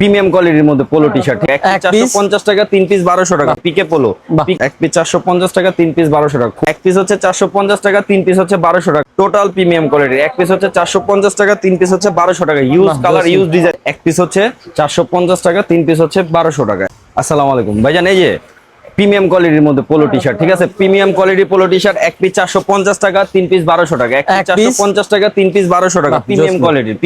Premium কোয়ালিটির মধ্যে polo T shirt 450 টাকা 3 পিস 1200 টাকা পিকে পোলো এক পিস 450 টাকা 3 পিস 1200 টাকা এক পিস হচ্ছে 450 টাকা 3 পিস হচ্ছে 1200 টাকা টোটাল প্রিমিয়াম কোয়ালিটি এক পিস হচ্ছে 450 টাকা 3 পিস হচ্ছে 1200 টাকা ইউজ কালার ইউজ ডিজাইন এক পিস হচ্ছে 450 টাকা 3 পিস হচ্ছে 1200 টাকা। আসসালামু আলাইকুম ভাইজান, এই যে প্রিমিয়াম কোয়ালিটির মধ্যে পোলো টি শার্ট, ঠিক আছে, premium quality polo T shirt এক পিস 450 টাকা 3 পিস 1200 টাকা এক পিস 450 টাকা 3 পিস 1200 টাকা প্রিমিয়াম কোয়ালিটির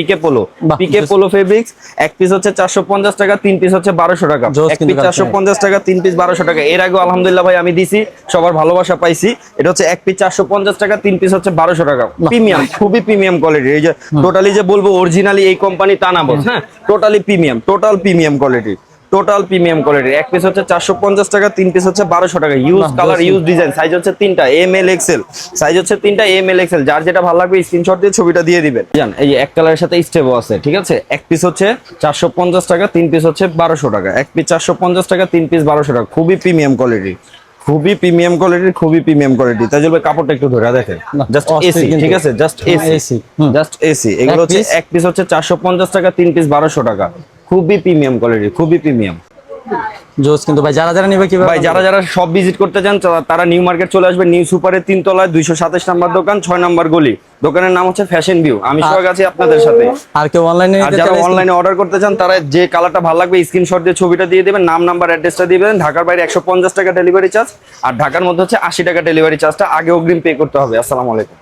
পিকে পোলো ফেব্রিক্স এক পিস হচ্ছে 450 টাকা 3 পিস হচ্ছে 1200 টাকা এক পিস 450 টাকা 3 পিস 1200 টাকা। এর আগে আলহামদুলিল্লাহ ভাই আমি দিছি, সবার ভালোবাসা পাইছি। এটা হচ্ছে এক পিস 450 টাকা 3 পিস হচ্ছে 1200 টাকা প্রিমিয়াম, খুবই প্রিমিয়াম কোয়ালিটি। এই যে টোটালি যে বলবো অরিজিনালি এই কোম্পানি তা না বস, হ্যাঁ totally premium, total premium quality, total premium quality এক পিস হচ্ছে 450 টাকা 3 পিস হচ্ছে 1200 টাকা use colour use design size হচ্ছে 3টা এম এল এক্সেল সাইজ হচ্ছে 3টা এম এল এক্সেল যার যেটা ভালো লাগবে স্ক্রিনশট দিয়ে ছবিটা দিয়ে দিবেন। জান এই যে এক কালারের সাথে স্টেপও আছে, ঠিক আছে, এক পিস হচ্ছে 450 টাকা 3 পিস হচ্ছে 1200 টাকা এক পিস 450 টাকা 3 পিস 1200 টাকা খুবই প্রিমিয়াম কোয়ালিটি, খুবই প্রিমিয়াম কোয়ালিটির, খুবই প্রিমিয়াম কোয়ালিটি। তাই ভাই কাপড়টা একটু ধরে দেখেন, জাস্ট এসি, ঠিক আছে, জাস্ট এসি, জাস্ট এসি। এগুলো হচ্ছে এক পিস হচ্ছে 450 টাকা 3 পিস 1200 টাকা খুবই প্রিমিয়াম কোয়ালিটি, খুবই প্রিমিয়াম জোস। কিন্তু ভাই যারা যারা নেবে কিভাবে? ভাই যারা যারা সব ভিজিট করতে চান তারা নিউ মার্কেট চলে আসবে, নিউ সুপারের 3 তলায় 227 নাম্বার দোকান 6 নাম্বার গলি। দোকানের নাম হচ্ছে ফ্যাশন ভিউ। আমি সবাই আছি আপনাদের সাথে। আর কেউ অনলাইনে আর যারা অনলাইনে অর্ডার করতে চান তারা যে কালারটা ভালো লাগবে স্ক্রিনশট দিয়ে ছবিটা দিয়ে দেবেন, নাম নাম্বার অ্যাড্রেসটা দিয়ে দেবেন। ঢাকার বাইরে 150 টাকা ডেলিভারি চার্জ, আর ঢাকার মধ্যে হচ্ছে 80 টাকা ডেলিভারি চার্জটা আগে অগ্রিম পে করতে হবে। আসসালামু আলাইকুম।